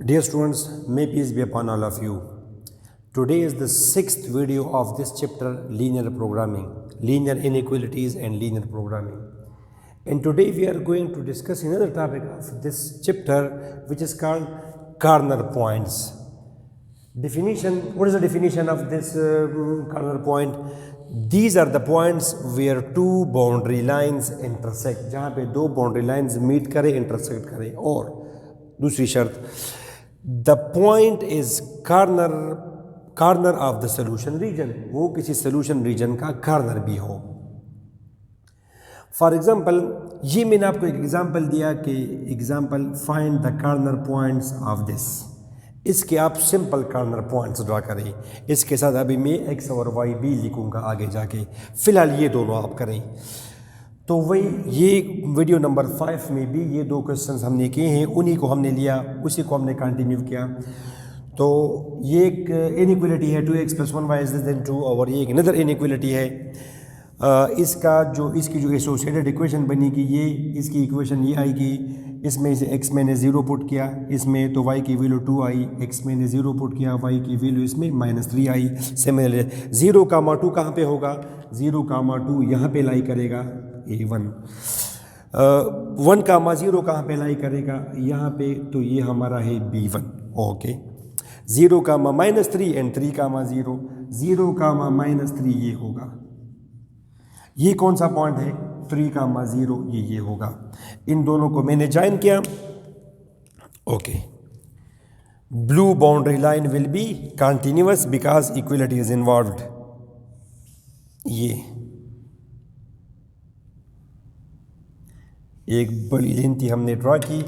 Dear students, may peace be upon all of you. Today is the sixth video of this chapter, linear programming, linear inequalities and linear programming. And today we are going to discuss another topic of this chapter, which is called corner points. Definition, what is the definition of this corner point? These are the points where two boundary lines intersect, जहाँ पे दो boundary lines meet करें, intersect करें. और दूसरी शर्त, the point is corner of the solution region, वो किसी solution region का corner भी हो. फॉर एग्जाम्पल, ये मैंने आपको एक एग्जाम्पल दिया कि example find the corner points of this. इसके आप सिंपल कॉर्नर पॉइंट्स ड्रा करें. इसके साथ अभी मैं एक्स और वाई भी लिखूंगा आगे जाके. फ़िलहाल ये दोनों आप करें. तो वही ये वीडियो नंबर 5 में भी ये दो क्वेश्चंस हमने किए हैं, उन्हीं को हमने लिया, उसी को हमने कंटिन्यू किया. तो ये एक इनइक्वालिटी है 2x + 1y > 2, और ये एक अनदर इनइक्वालिटी है. इसकी जो एसोसिएटेड इक्वेशन बनेगी, ये इसकी इक्वेशन ये आएगी. इसमें से x मैंने 0 पुट किया इसमें, तो y की वैल्यू 2 आई. x मैंने 0 पुट किया, y की वैल्यू इसमें -3 आई. सिमिलरली 0, 2 कहाँ पे होगा? 0, 2 यहाँ पे लाई करेगा a1. 1, 0 कहाँ पे लाई करेगा? यहाँ पे. तो ये हमारा है b1. ओके. 0, -3 एंड 3, 0. 0, -3 ये होगा. ये कौन सा पॉइंट है? 3, 0 ये होगा. इन दोनों को मैंने ज्वाइन किया. Okay. Blue boundary line will be continuous because equality is involved. ये एक बड़ी लाइन थी हमने ड्रा की,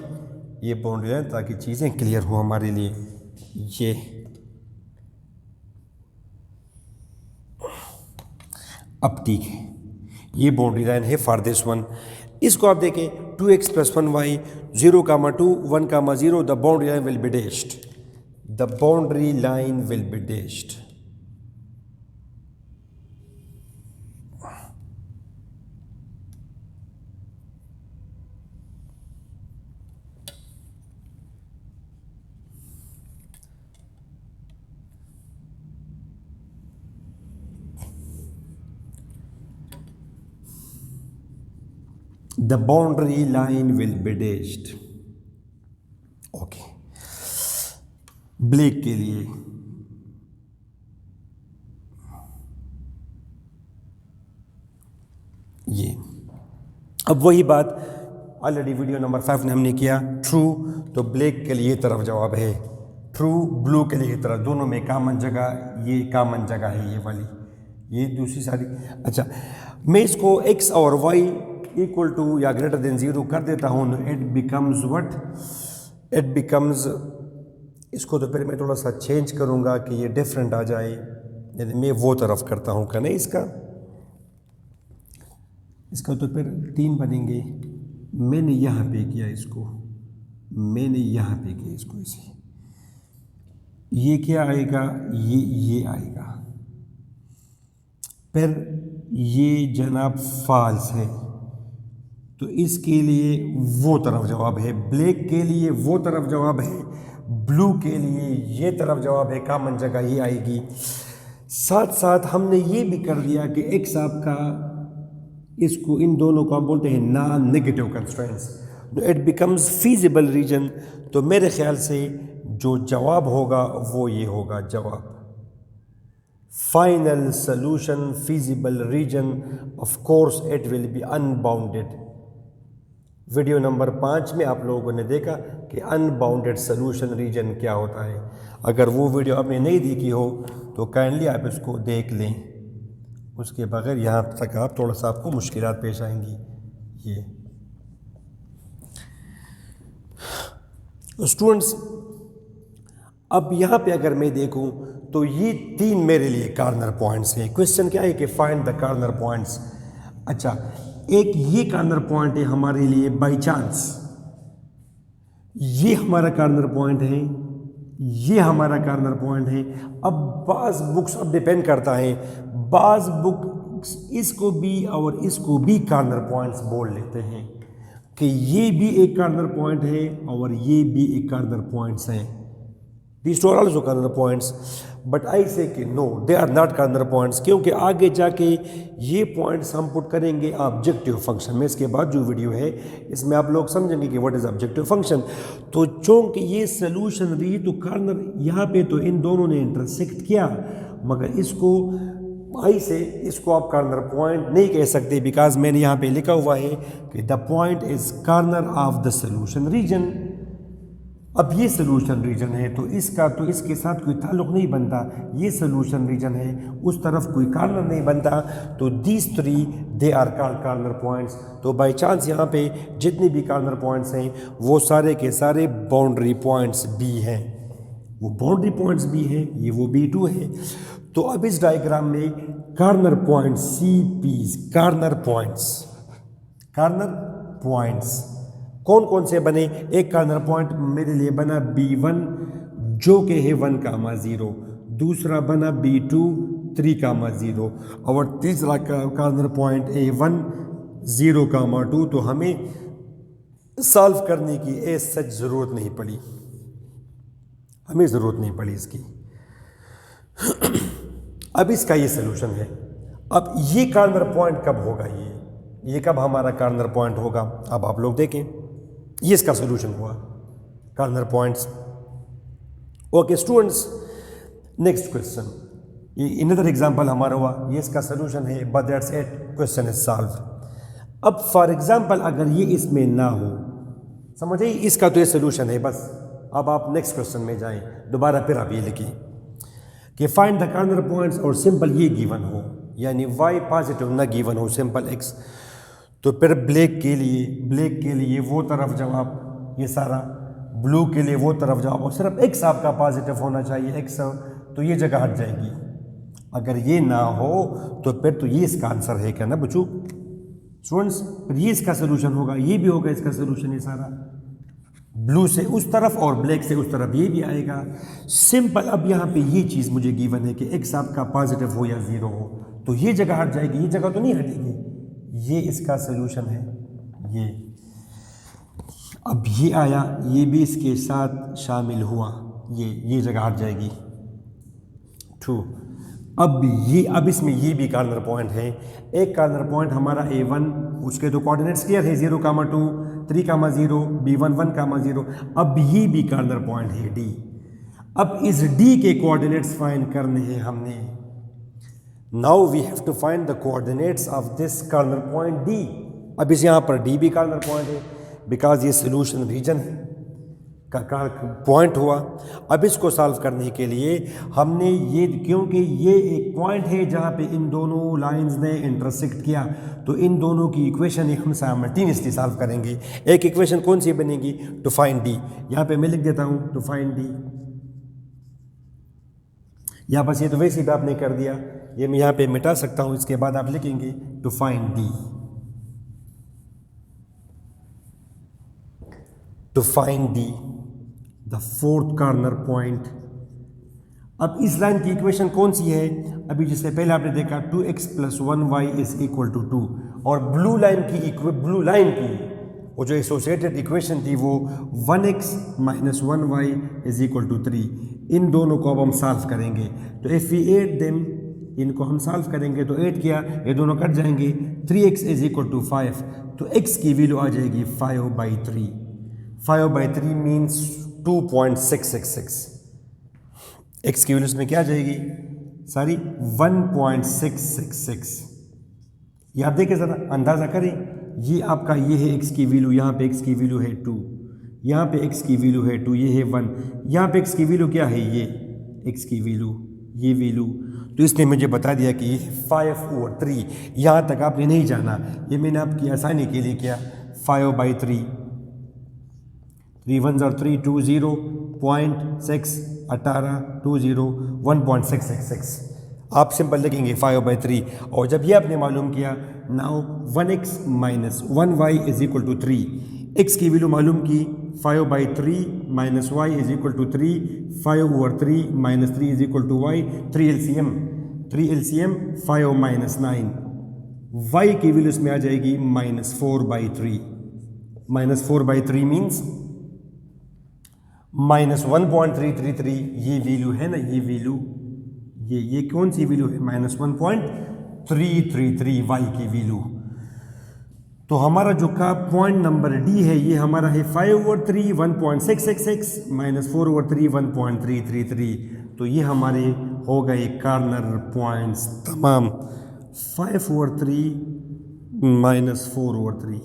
ये बाउंड्री लाइन, ताकि चीज़ें क्लियर हो हमारे लिए. ये अब ठीक है, ये बाउंड्री लाइन है फॉर दिस वन. इसको आप देखें, 2x + 1y 0, 2, 1, 0. The boundary line will be dashed. The boundary line will be dashed. The boundary line will be dashed. Okay. Black के लिए ये अब वही बात ऑलरेडी वीडियो नंबर 5 में हमने किया. ट्रू, तो ब्लैक के लिए तरफ जवाब है ट्रू, ब्लू के लिए तरफ. दोनों में कॉमन जगह, ये कॉमन जगह है ये वाली, ये दूसरी सारी. अच्छा, मैं इसको x और y इक्वल टू या ग्रेटर देन 0 कर देता हूँ. It becomes what? It becomes, इसको तो फिर मैं थोड़ा सा चेंज करूँगा कि ये डिफरेंट आ जाए. यदि मैं वो तरफ करता हूँ का नहीं, इसका तो फिर 3 बनेंगे. मैंने यहाँ पे किया इसको, मैंने यहाँ पे किया इसको इसे. ये क्या आएगा? ये आएगा. फिर ये जनाब फॉल्स है, तो इसके लिए वो तरफ जवाब है. ब्लैक के लिए वो तरफ जवाब है, ब्लू के लिए ये तरफ जवाब है. कॉमन जगह ये आएगी. साथ साथ हमने ये भी कर दिया कि x आपका, इसको इन दोनों को हम बोलते हैं non negative constraints. It becomes feasible reason. तो मेरे ख्याल से जो जवाब होगा वो ये होगा जवाब. Final solution feasible region, of course it will be unbounded. Video number 5 में आप लोगों ने देखा कि अनबाउंडेड सॉल्यूशन रीजन क्या होता है. अगर वो वीडियो आपने नहीं देखी हो तो काइंडली आप इसको देख लें. उसके बगैर यहाँ तक आप थोड़ा सा आपको मुश्किलात पेश आएंगी. ये स्टूडेंट्स, अब यहाँ पे अगर मैं देखूँ तो ये 3 मेरे लिए कॉर्नर पॉइंट्स हैं. क्वेश्चन क्या है कि फाइंड द कॉर्नर पॉइंट्स. अच्छा, एक ये कॉर्नर पॉइंट है हमारे लिए बाय चांस, ये हमारा कॉर्नर पॉइंट है, ये हमारा कॉर्नर पॉइंट है. अब बाज़ बुक्स अब डिपेंड करता है, बाज़ बुक इसको भी और इसको भी कॉर्नर पॉइंट्स बोल लेते हैं कि ये भी एक कॉर्नर पॉइंट है और ये भी एक कॉर्नर पॉइंट्स हैं. These two are also corner points, but I say कि no, they are not corner points, क्योंकि आगे जाके ये पॉइंट्स हम पुट करेंगे ऑब्जेक्टिव फंक्शन में। इसके बाद जो वीडियो है इसमें आप लोग समझेंगे कि व्हाट इज ऑब्जेक्टिव फंक्शन। तो चूंकि ये सोल्यूशन रही तो कॉर्नर यहाँ पे तो इन दोनों ने इंटरसेक्ट किया, मगर इसको आई से इसको आप कॉर्नर पॉइंट नहीं कह सकते, बिकॉज मैंने यहाँ पे लिखा हुआ है कि the point is corner of the solution region. अब ये सोल्यूशन रीजन है तो इसका तो इसके साथ कोई ताल्लुक नहीं बनता, ये सोल्यूशन रीजन है, उस तरफ कोई कॉर्नर नहीं बनता। तो these three they are called corner points. तो बाय चांस यहाँ पे जितने भी कॉर्नर पॉइंट्स हैं वो सारे के सारे बाउंड्री पॉइंट्स भी हैं, वो बाउंड्री पॉइंट्स भी हैं, ये वो B2 है। तो अब इस डायग्राम में corner point CPs, corner points कौन कौन से बने? एक कॉर्नर पॉइंट मेरे लिए बना B1 जो कि है 1,0, दूसरा बना B2 3,0 और तीसरा कॉर्नर पॉइंट A1 0,2। तो हमें सॉल्व करने की सच ज़रूरत नहीं पड़ी, हमें ज़रूरत नहीं पड़ी इसकी। अब इसका ये सोल्यूशन है। अब ये कॉर्नर पॉइंट कब होगा, ये कब हमारा कॉर्नर पॉइंट होगा? अब आप लोग देखें, ये इसका सोल्यूशन हुआ corner points. Okay students, next question, ये अनदर एग्जांपल हमारा हुआ, ये इसका सोल्यूशन है, but that's it, question is solve. अब फॉर एग्जांपल अगर ये इसमें ना हो, समझिए इसका तो ये सोल्यूशन है बस। अब आप नेक्स्ट क्वेश्चन में जाएं, दोबारा फिर आप ये लिखिए कि फाइंड द कॉर्नर पॉइंट्स और सिंपल ये गिवन हो, यानी y पॉजिटिव ना गिवन हो, सिंपल x। तो फिर ब्लैक के लिए वो तरफ जवाब, ये सारा ब्लू के लिए वो तरफ जवाब, और सिर्फ x आपका पॉजिटिव होना चाहिए, x तो ये जगह हट जाएगी। अगर ये ना हो तो फिर तो ये इसका आंसर है क्या ना बच्चों स्टूडेंट्स? फिर ये इसका सोल्यूशन होगा, ये भी होगा इसका सोल्यूशन, ये सारा ब्लू से उस तरफ और ब्लैक से उस तरफ ये भी आएगा, सिंपल। अब यहाँ पे ये चीज़ मुझे गिवन है कि x आपका पॉजिटिव हो या 0 हो, तो ये जगह हट जाएगी, ये जगह तो नहीं हटेगी, ये इसका सोल्यूशन है ये। अब ये आया, ये भी इसके साथ शामिल हुआ, ये जगह हट जाएगी 2। अब इसमें ये भी कॉर्नर पॉइंट है। एक कॉर्नर पॉइंट हमारा A1, उसके तो कोऑर्डिनेट्स क्लियर है, 0,2 3,0 B1 1,0। अब ये भी कॉर्नर पॉइंट है D। अब इस D के कोऑर्डिनेट्स फाइंड करने हैं हमने। Now we have to find the coordinates of this corner point D। अब इस यहाँ पर D भी कॉर्नर पॉइंट है, बिकॉज ये सोल्यूशन रीजन का पॉइंट हुआ। अब इसको सॉल्व करने के लिए हमने ये, क्योंकि ये एक पॉइंट है जहाँ पे इन दोनों लाइंस ने इंटरसेक्ट किया, तो इन दोनों की इक्वेशन हम साइमल्टेनियसली सॉल्व करेंगे। एक इक्वेशन कौन सी बनेगी? To find D। यहाँ पे मैं लिख देता हूँ टू फाइंड D, या बस ये तो वैसे भी आपने कर दिया, ये मैं यहाँ पे मिटा सकता हूँ, इसके बाद आप लिखेंगे to find D। To find D the fourth corner point. अब इस लाइन की इक्वेशन कौन सी है? अभी जिससे पहले आपने देखा 2x + 1y = 2, और ब्लू लाइन की वो जो एसोसिएटेड इक्वेशन थी वो 1x - 1y = 3। इन दोनों को अब हम सॉल्व करेंगे, तो इफ़ वी ऐड देम, इनको हम सॉल्व करेंगे तो ऐड किया, ये दोनों कट जाएंगे, 3x = 5, तो x की वैल्यू आ जाएगी 5/3। 5/3 मीन्स 2.666। x की वैल्यू इसमें क्या आ जाएगी? सारी 1.666। ये आप देखें ज़रा, अंदाज़ा करें, ये आपका ये है x की वैल्यू, यहाँ पे x की वैल्यू है 2, यहाँ पे x की वैल्यू है 2, ये है 1, यहाँ पे x की वैल्यू क्या है? ये x की वैल्यू, ये वैल्यू। तो इसने मुझे बता दिया कि ये 5/3। यहाँ तक आपने नहीं जाना, ये मैंने आपकी आसानी के लिए किया। 5/3, 3 1s are 3, 2 0, 0.6 18 2 0 1.666। आप सिंपल लिखेंगे 5/3, और जब ये आपने मालूम किया, नाउ 1x - 1y = 3, x की वैल्यू मालूम की, 5/3 - y = 3, 5/3 - 3 = y, 3 LCM 5 - 9, y की वैल्यू इसमें आ जाएगी -4/3। -4/3 मीन्स माइनस 1.333 ये वैल्यू है ना, ये वैल्यू ये कौन सी वैल्यू है, -1.333 वाई की वैल्यू। तो हमारा जो का पॉइंट नंबर डी है ये हमारा है 5/3 1.666 -4/3 1.333। तो ये हमारे हो गए कार्नर पॉइंट्स तमाम 5/3 -4/3।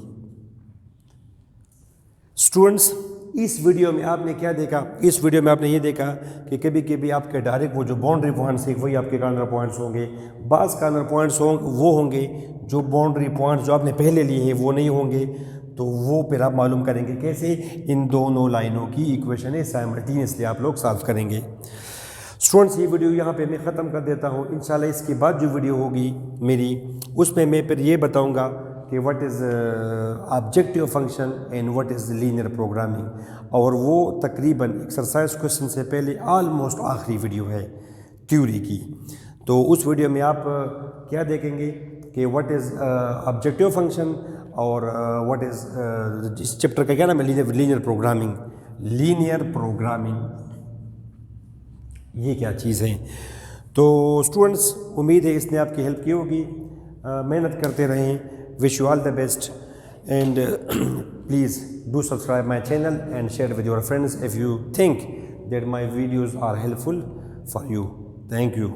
स्टूडेंट्स, इस वीडियो में आपने क्या देखा, इस वीडियो में आपने ये देखा कि कभी कभी आपके डायरेक्ट वो जो बाउंड्री पॉइंट्स है वही आपके कार्नर पॉइंट्स होंगे, बाज़ कार्नर पॉइंट्स वो होंगे जो बाउंड्री पॉइंट्स जो आपने पहले लिए हैं वो नहीं होंगे। तो वो फिर आप मालूम करेंगे कैसे, इन दोनों लाइनों की इक्वेशन है साइमल्टेनियसली आप लोग सॉल्व करेंगे। स्टूडेंट्स, ये वीडियो यहाँ पे मैं ख़त्म कर देता हूँ। इंशाल्लाह इसके बाद जो वीडियो होगी मेरी, उसमें मैं फिर ये बताऊँगा कि what is objective function and what is linear programming, और वो तकरीबन एक्सरसाइज क्वेश्चन से पहले ऑलमोस्ट आखिरी वीडियो है थ्योरी की। तो उस वीडियो में आप क्या देखेंगे कि व्हाट इज़ ऑब्जेक्टिव फंक्शन और व्हाट इज़ इस चैप्टर का क्या नाम है, लीनियर प्रोग्रामिंग। लीनियर प्रोग्रामिंग ये क्या चीज़ है। तो स्टूडेंट्स, उम्मीद है इसने आपकी हेल्प की होगी। मेहनत करते रहें। Wish you all the best, and please do subscribe my channel and share with your friends if you think that my videos are helpful for you. Thank you.